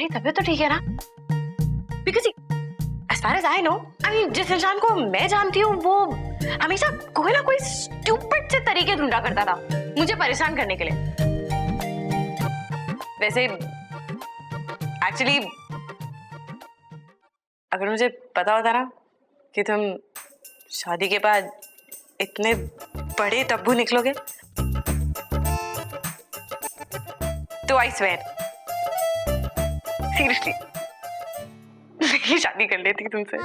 तुम्हारी तबीयत तो ठीक है ना? Because as far as I know, जिस इंसान को मैं जानती हूँ वो हमेशा कोई ना कोई स्टूपिड से तरीके ढूंढा करता था मुझे परेशान करने के लिए। वैसे एक्चुअली अगर मुझे पता होता ना कि तुम शादी के बाद इतने बड़े तब्बू निकलोगे तो आई स्वेयर सीरियसली मैं शादी कर लेती तुमसे।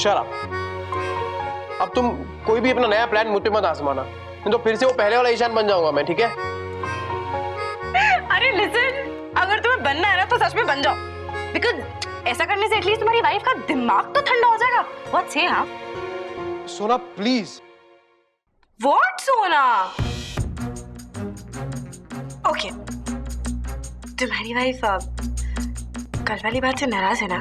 Shut up. अब तुम कोई भी अपना नया प्लान मुझ पे मत आजमाना, नहीं तो फिर से वो पहले वाला ईशान बन जाऊंगा मैं, ठीक है? अरे लिसन, अगर तुम्हें बनना है ना तो सच में बन जाओ, बिकॉज़ ऐसा करने से एटलीस्ट तुम्हारी वाइफ का दिमाग तो ठंडा हो जाएगा। व्हाट से? हाँ सोना प्लीज। व्हाट सोना? ओके, तुम्हारी वाइफ कल वाली बात से नाराज है ना?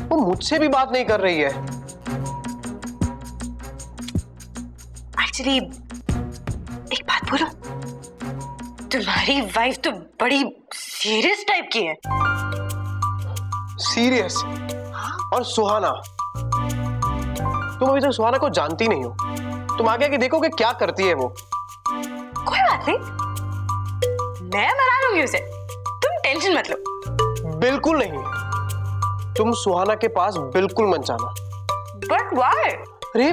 वो मुझसे भी बात नहीं कर रही है। एक्चुअली एक बात बोलो, तुम्हारी वाइफ तो बड़ी सीरियस टाइप की है। सीरियस? और सुहाना? तुम अभी तक सुहाना को जानती नहीं हो, तुम आगे आगे देखो कि क्या करती है वो। कोई बात नहीं, मैं मना लूंगी उसे, तुम टेंशन मत लो। बिल्कुल नहीं, तुम सुहाना के पास बिल्कुल मत जाना। But why? अरे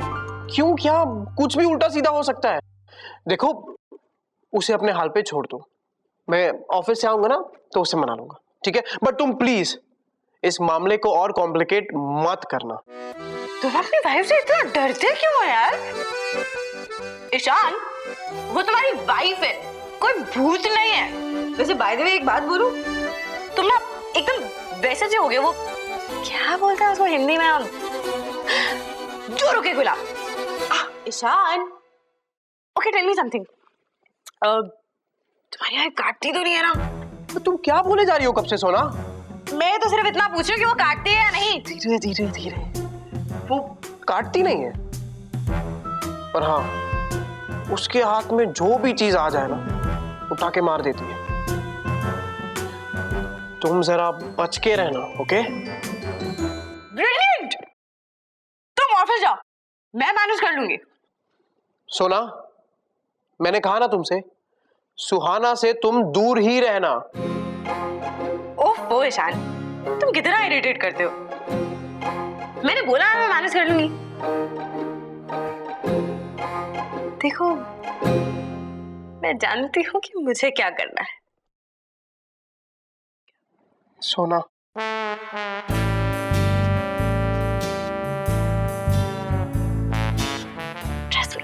क्यों, क्या कुछ भी उल्टा सीधा हो सकता है। देखो उसे अपने हाल पे छोड़ दो, मैं ऑफिस से आऊंगा ना तो उसे मना लूंगा, ठीक है? बट तुम प्लीज इस मामले को और कॉम्प्लिकेट मत करना। तुम अपनी वाइफ से इतना डरते क्यों हो यार? ईशान, वो तुम्हारी वाइफ है, कोई भूत नहीं है। वैसे बाय द वे एक बात बोलूं, तुम ना एकदम वैसे से हो गए, वो क्या बोलता है उसको हिंदी में, जो रुके गुलाब। Ishaan, okay tell me something, तुम्हारी वाइफ काटती तो नहीं है ना? तो तुम क्या बोले जा रही हो कब से सोना? मैं तो सिर्फ इतना पूछ रही हूँ कि वो काटती है या नहीं। धीरे धीरे धीरे, वो काटती नहीं है, पर हाँ उसके हाथ में जो भी चीज आ जाए ना उठा के मार देती है। तुम जरा बच के रहना, ओके? ब्रिलियंट, तुम ऑफिस जाओ, मैं मैनेज कर लूंगी। सोना, मैंने कहा ना तुमसे, सुहाना से तुम दूर ही रहना। ओह ईशान, तुम कितना इरिटेट करते हो। मैंने बोला मैं मैनेज कर लूंगी। देखो मैं जानती हूँ कि मुझे क्या करना है। सोना, ट्रस्ट मी।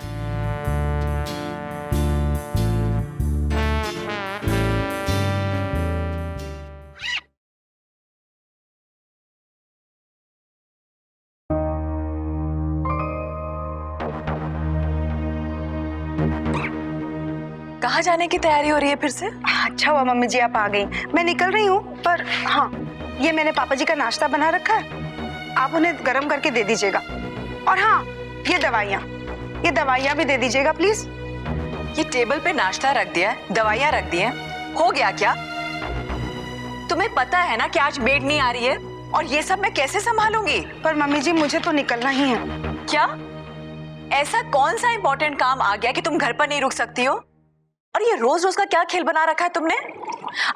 कहाँ जाने की तैयारी हो रही है फिर से? अच्छा हुआ मम्मी जी आप आ गई, मैं निकल रही हूँ, पर हाँ ये मैंने पापा जी का नाश्ता बना रखा है, आप उन्हें गर्म करके दे दीजिएगा। और हाँ ये दवाइयाँ भी दे दीजिएगा प्लीज। ये टेबल पे नाश्ता रख दिया, दवाइयाँ रख दी हैं, हो गया क्या? तुम्हें पता है ना कि आज मेड नहीं आ रही है, और ये सब मैं कैसे संभालूंगी? पर मम्मी जी मुझे तो निकलना ही है। क्या ऐसा कौन सा इम्पोर्टेंट काम आ गया कि तुम घर पर नहीं रुक सकती हो? और ये रोज रोज का क्या खेल बना रखा है तुमने?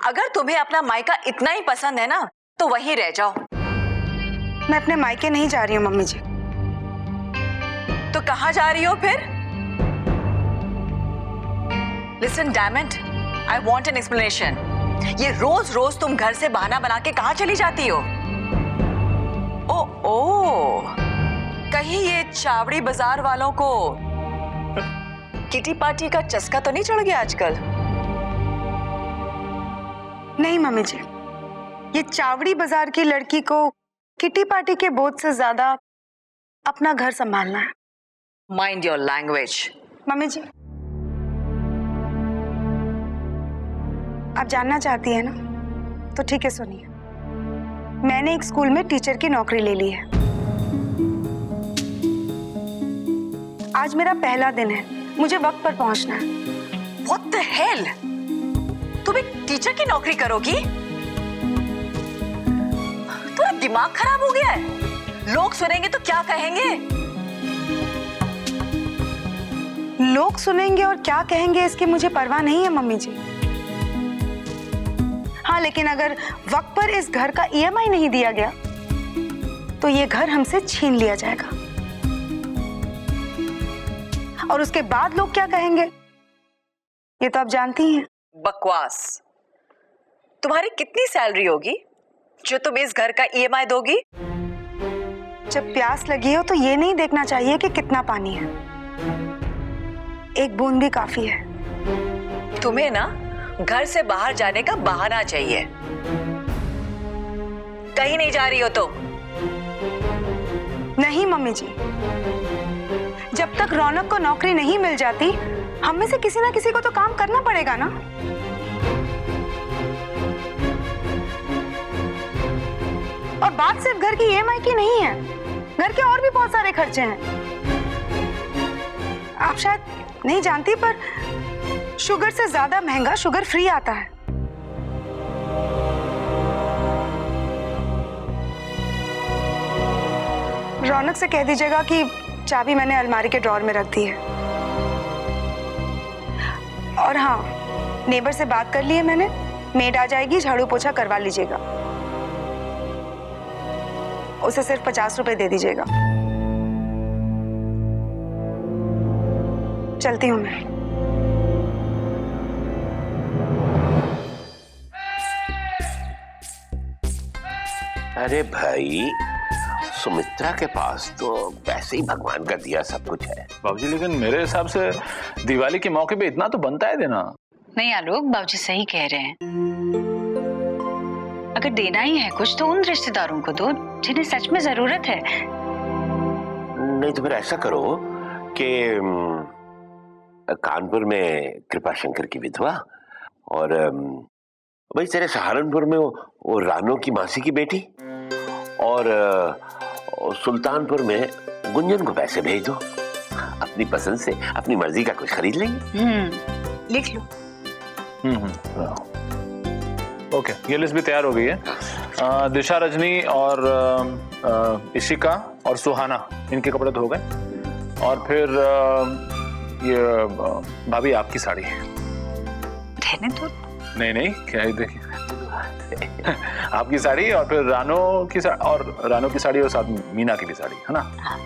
अगर तुम्हें अपना मायका इतना ही पसंद है ना तो वहीं रह जाओ। मैं अपने मायके नहीं जा रही हूँ मम्मी जी। तो कहाँ जा रही हो फिर? Listen damn it, I want an explanation. ये रोज रोज तुम घर से बहाना बना के कहाँ चली जाती हो? ओ, कहीं ये चावड़ी बाजार वालों को किटी पार्टी का चस्का तो नहीं चढ़ गया आजकल? नहीं मम्मी जी, ये चावड़ी बाजार की लड़की को किटी पार्टी के बोझ से ज्यादा अपना घर संभालना है। Mind your language. मम्मी जी आप जानना चाहती है ना, तो ठीक है सुनिए, मैंने एक स्कूल में टीचर की नौकरी ले ली है। आज मेरा पहला दिन है, मुझे वक्त पर पहुंचना है। What the hell? तुम एक टीचर की नौकरी करोगी? तुम्हारा दिमाग खराब हो गया है? लोग सुनेंगे तो क्या कहेंगे? लोग सुनेंगे और क्या कहेंगे इसकी मुझे परवाह नहीं है मम्मी जी। हाँ, लेकिन अगर वक्त पर इस घर का EMI नहीं दिया गया तो ये घर हमसे छीन लिया जाएगा। और उसके बाद लोग क्या कहेंगे ये तो आप जानती हैं। बकवास। तुम्हारी कितनी सैलरी होगी जो तुम इस घर का EMI दोगी? जब प्यास लगी हो तो ये नहीं देखना चाहिए कि कितना पानी है, एक बूंद भी काफी है। तुम्हें ना घर से बाहर जाने का बहाना चाहिए। कहीं नहीं जा रही हो तो? नहीं मम्मी जी, जब तक रौनक को नौकरी नहीं मिल जाती हम में से किसी ना किसी को तो काम करना पड़ेगा ना। और बात सिर्फ घर की EMI की नहीं है, घर के और भी बहुत सारे खर्चे हैं। आप शायद नहीं जानती पर शुगर से ज्यादा महंगा शुगर फ्री आता है। रौनक से कह दीजिएगा कि चाबी मैंने अलमारी के ड्रॉर में रख दी है। और हाँ, नेबर से बात कर ली है मैंने, मेड आ जाएगी, झाड़ू पोछा करवा लीजिएगा। उसे सिर्फ 50 रुपए दे दीजिएगा। चलती हूँ मैं। अरे भाई, सुमित्रा के पास तो वैसे ही भगवान का दिया सब कुछ है। बाबूजी, लेकिन मेरे हिसाब से दिवाली के मौके पे इतना तो बनता है देना। नहीं आलोक, बाबूजी सही कह रहे हैं। अगर देना ही है कुछ तो उन रिश्तेदारों को दो जिन्हें सच में जरूरत है। नहीं तो फिर ऐसा करो कि कानपुर में कृपा शंकर की विधवा और भाई तेरे सहारनपुर में वो रानो की मासी की बेटी और सुल्तानपुर में गुंजन को पैसे भेज दो। अपनी पसंद से अपनी मर्जी का कुछ खरीद लेंगे। लिख लो। ओके, ये लिस्ट भी तैयार हो गई है। दिशा, रजनी और इशिका और सुहाना, इनके कपड़े धो गए। और फिर ये भाभी आपकी साड़ी। रहने दो। नहीं, क्या है, देखिए आपकी साड़ी और फिर रानो की साड़ी और साथ मीना की भी साड़ी, है ना?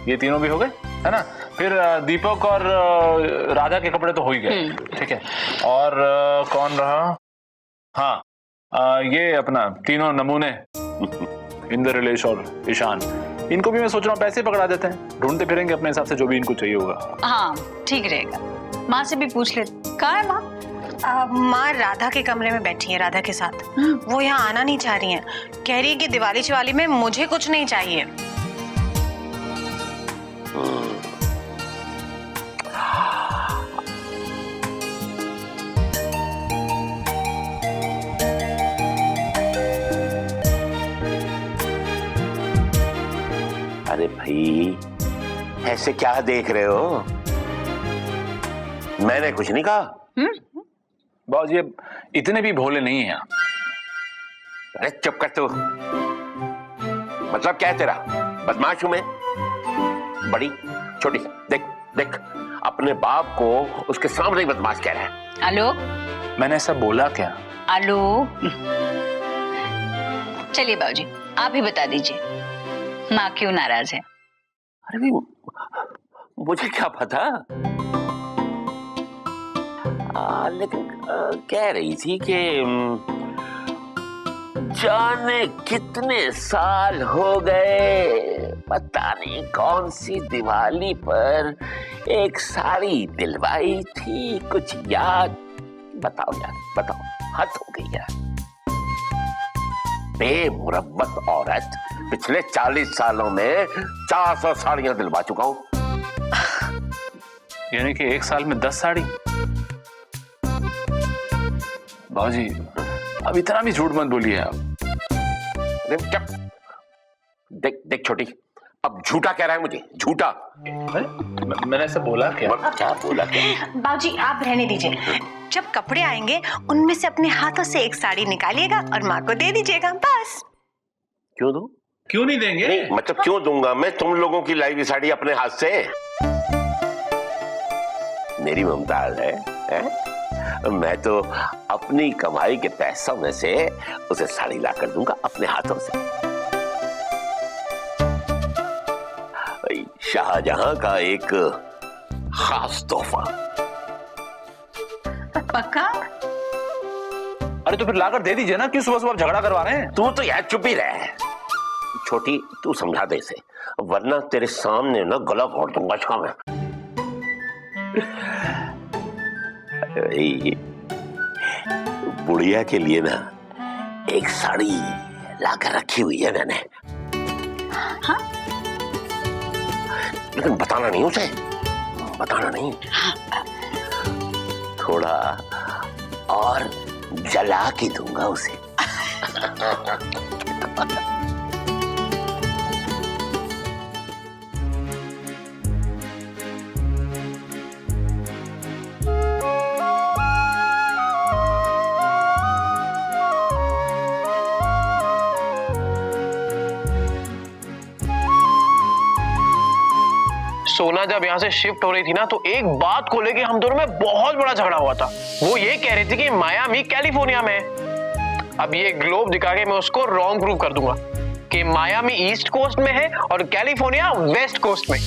ये तीनों भी हो गए, है ना? फिर दीपक और राधा के कपड़े तो हो ही गए, ठीक है। और कौन रहा? हाँ, ये अपना तीनों नमूने इंद्र, रिलेश और ईशान, इनको भी मैं सोच रहा हूँ पैसे पकड़ा देते हैं, ढूंढते फिरेंगे अपने हिसाब से जो भी इनको चाहिए होगा। हाँ ठीक रहेगा। माँ से भी पूछ ले। कहाँ है माँ? माँ राधा के कमरे में बैठी है, राधा के साथ। वो यहाँ आना नहीं चाह रही हैं। कह रही है कि दिवाली चिवाली में मुझे कुछ नहीं चाहिए। अरे भाई, ऐसे क्या देख रहे हो? मैंने कुछ नहीं कहा। बाबूजी, ये इतने भी भोले नहीं हैं। अरे चुप कर तू। मतलब क्या है तेरा? बदमाश हूं मैं? बड़ी छोटी, देख देख, अपने बाप को उसके सामने ही बदमाश कह रहा है। आलोक, मैंने ऐसा बोला क्या? आलोक, चलिए बाबूजी आप ही बता दीजिए माँ क्यों नाराज है। अरे भाई, मुझे क्या पता। लेकिन कह रही थी कि जाने कितने साल हो गए, पता नहीं कौन सी दिवाली पर एक साड़ी दिलवाई थी, कुछ याद? बताओ यार, बताओ, हद हो गई यार। बेमुरब्बत औरत, पिछले 40 सालों में 400 साड़ियां दिलवा चुका हूं। यानी कि एक साल में 10 साड़ी? बाबूजी, अब इतना भी झूठ मत बोलिए आप। देख छोटी, अब झूठा कह रहा है मुझे, झूठा। मैंने ऐसा बोला क्या? क्या बोला क्या? बाबूजी आप रहने दीजिए, जब कपड़े आएंगे उनमें से अपने हाथों से एक साड़ी निकालिएगा और माँ को दे दीजिएगा, बस। क्यों दूं? क्यों नहीं देंगे? नहीं मतलब क्यों दूंगा मैं तुम लोगों की लाई हुई साड़ी अपने हाथ से? मेरी मुमताज है? मैं तो अपनी कमाई के पैसों में से उसे साड़ी ला कर दूंगा अपने हाथों से। शाहजहां का एक खास तोहफा। पक्का? अरे तो फिर लाकर दे दीजिए ना, क्यों सुबह सुबह झगड़ा करवा रहे हैं? तू तो यार चुप ही रह। छोटी तू समझा दे इसे, वरना तेरे सामने ना गला फोड़ दूंगा इसका मैं। ये बुढ़िया के लिए ना एक साड़ी लाकर रखी हुई है मैंने। हाँ? लेकिन बताना नहीं उसे, बताना नहीं। थोड़ा और जला के दूंगा उसे। सोना जब यहाँ से शिफ्ट हो रही थी ना, तो एक बात को लेके हम दोनों में बहुत बड़ा झगड़ा हुआ था। वो ये कह रही थी कि मायामी कैलिफोर्निया में है। अब ये ग्लोब दिखा के मैं उसको रॉन्ग प्रूव कर दूंगा कि मायामी ईस्ट कोस्ट में है और कैलिफोर्निया वेस्ट कोस्ट में।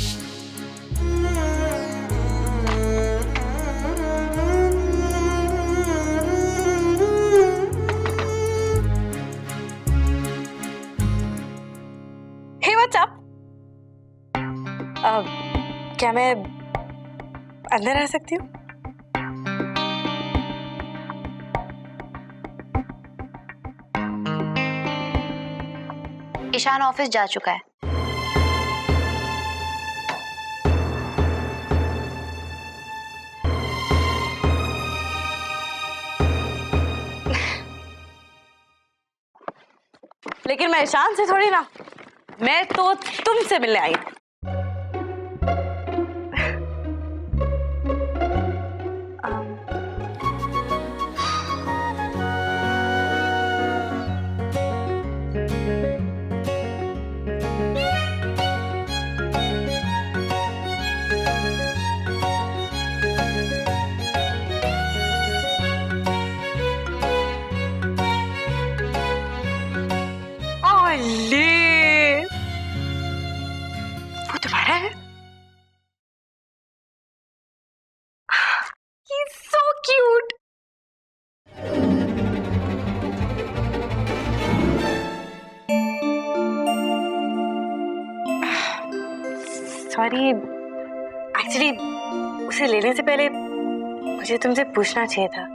Hey what's up? क्या मैं अंदर आ सकती हूँ? ईशान ऑफिस जा चुका है। लेकिन मैं ईशान से थोड़ी ना, मैं तो तुमसे मिलने आई। वो तुम्हारा है? He's so cute. Sorry, actually उसे लेने से पहले मुझे तुमसे पूछना चाहिए था।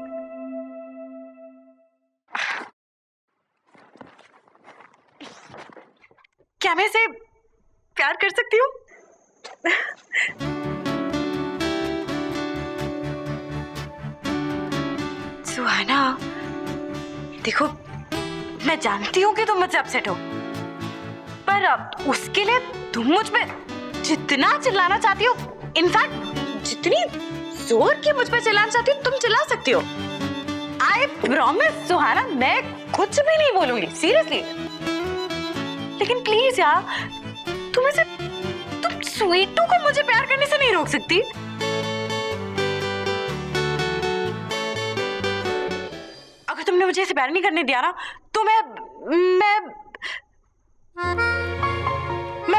क्या मैं इसे प्यार कर सकती हूँ? सुहाना, देखो मैं जानती हूँ कि तुम मुझसे अपसेट हो, पर अब उसके लिए तुम मुझ पे जितना चिल्लाना चाहती हो, इनफैक्ट जितनी जोर की मुझ पे चिल्लाना चाहती हो तुम चिल्ला सकती हो। आई प्रॉमिस सुहाना, मैं कुछ भी नहीं बोलूंगी, सीरियसली। लेकिन प्लीज यार, तुम स्वीटू को मुझे प्यार करने से नहीं रोक सकती? अगर तुमने मुझे इसे प्यार नहीं करने दिया ना, तो मैं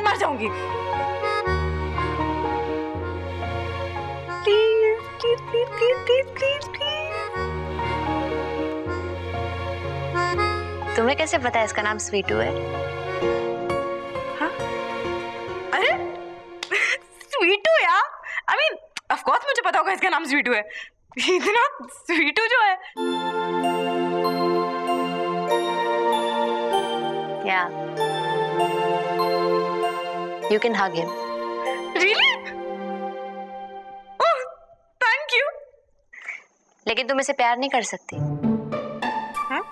मर जाऊंगी। Please please please please please please. तुम्हें कैसे पता है इसका नाम स्वीटू है? अरे स्वीटू यार, आई मीन ऑफ कोर्स मुझे पता होगा इसका नाम स्वीटू है। इतना स्वीटू जो है। Yeah. You can hug him. Really? Oh, thank you. लेकिन तुम इसे प्यार नहीं कर सकती। हाँ?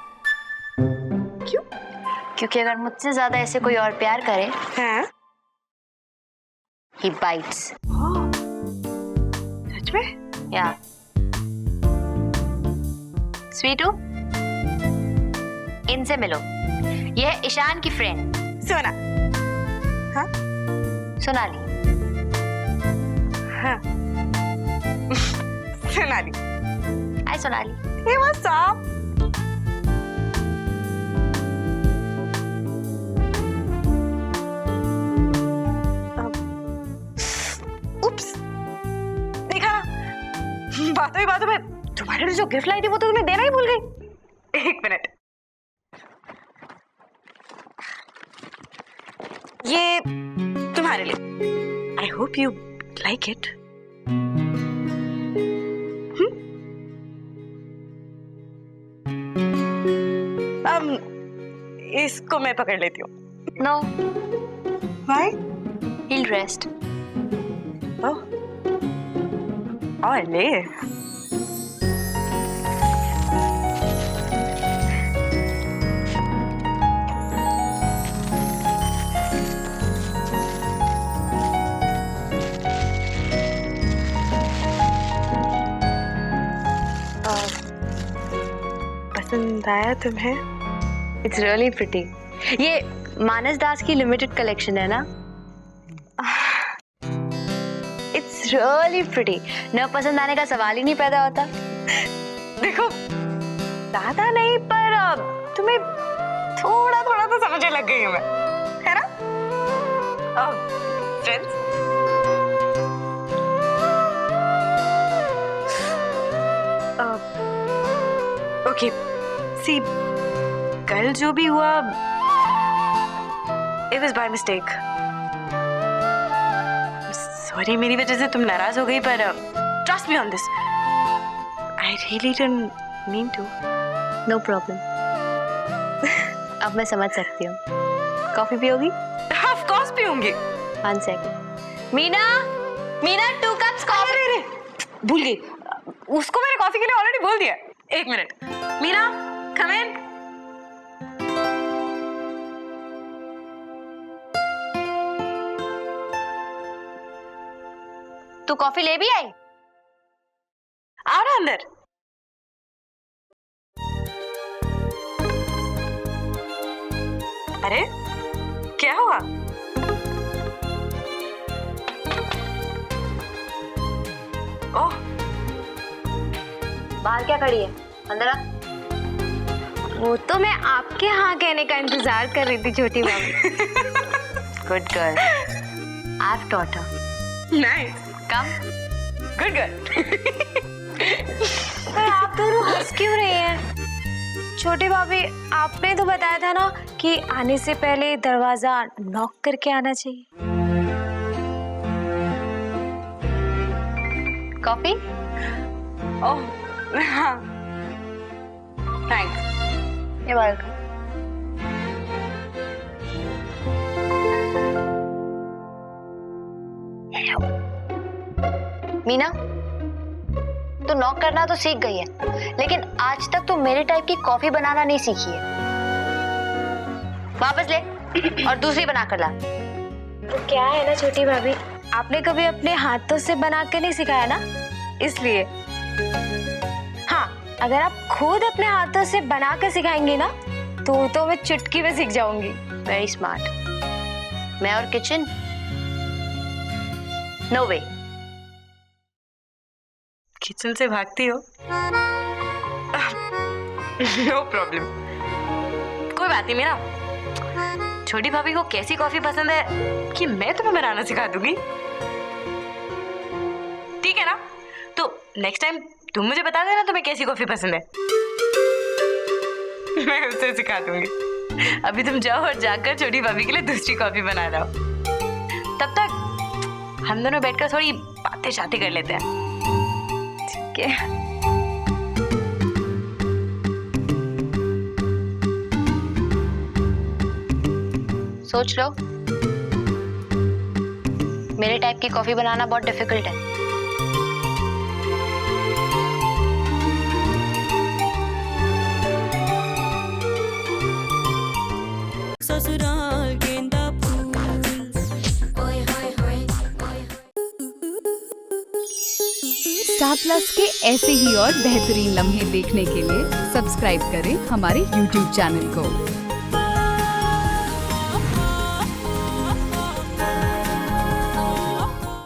क्यों? क्योंकि अगर मुझसे ज्यादा ऐसे कोई और प्यार करे हाँ? He bites. सच में? Yeah. स्वीटू, इनसे मिलो। यह है ईशान की फ्रेंड सोना। हाँ सोनाली। हाँ सोनाली। हाय सोनाली। Hey, what's up? उप्स, देखा ना, बातों में तुम्हारे लिए जो गिफ्ट लाई थी वो तो तुम्हें देना ही भूल गई। एक मिनट, ये तुम्हारे लिए। I hope you like it. इसको मैं पकड़ लेती हूँ। No, Why? he'll rest. Oh. ले। पसंद आया तुम्हें? It's really pretty. ये मानस दास की लिमिटेड कलेक्शन है ना? It's really pretty. न पसंद आने का सवाल ही नहीं पैदा होता। देखो, ज्यादा नहीं पर तुम्हें थोड़ा थोड़ा तो समझने लग गई हूँ मैं, है ना? फ्रेंड्स, ओके, सी, कल जो भी हुआ, it was by mistake. Sorry, मेरी वजह से तुम नाराज हो गई, पर trust me on this, I really didn't mean to. No problem. अब मैं समझ सकती हूँ। कॉफी पियोगी? ऑफ कोर्स पीऊंगी। 1 second. Meena, Meena 2 cups coffee. अरे भूल गई, उसको मैंने कॉफी के लिए ऑलरेडी बोल दिया। एक मिनट, मीना कम इन। तू कॉफी ले भी आई? आओ ना अंदर। अरे क्या हुआ? ओह, बाहर क्या खड़ी है? अंदर आ। वो तो मैं आपके हाँ कहने का इंतजार कर रही थी छोटी भाभी। Good girl. I've taught her. Nice, Come. Good girl. पर आप दोनों हंस क्यों रही हैं? छोटी भाभी, आपने तो बताया था ना कि आने से पहले दरवाजा नॉक करके आना चाहिए। कॉफी? ओह हाँ, थैंक्स। You're welcome. मीना, तू नॉक करना तो सीख गई है, लेकिन आज तक तू मेरे टाइप की कॉफी बनाना नहीं सीखी है। वापस ले और दूसरी बना कर ला। तो क्या है ना छोटी भाभी, आपने कभी अपने हाथों से बना के नहीं सिखाया ना, इसलिए। हाँ, अगर आप खुद अपने हाथों से बना कर सिखाएंगी ना, तो मैं चुटकी में सीख जाऊंगी। Very smart. मैं और किचन, नो वे। किचन से भागती हो? नो प्रॉब्लम, कोई बात नहीं। मेरा छोटी भाभी को कैसी कॉफी पसंद है कि मैं तुम्हें बनाना सिखा दूंगी, ठीक है ना? तो नेक्स्ट टाइम तुम मुझे बता देना तुम्हें कैसी कॉफी पसंद है, मैं उसे सिखा दूंगी। अभी तुम जाओ और जाकर छोटी भाभी के लिए दूसरी कॉफी बना लाओ। तब तक हम दोनों बैठकर थोड़ी बातें शातें कर लेते हैं, ठीक है? सोच लो, मेरे टाइप की कॉफी बनाना बहुत डिफिकल्ट है। प्लस के ऐसे ही और बेहतरीन लम्हे देखने के लिए सब्सक्राइब करें हमारे YouTube चैनल को।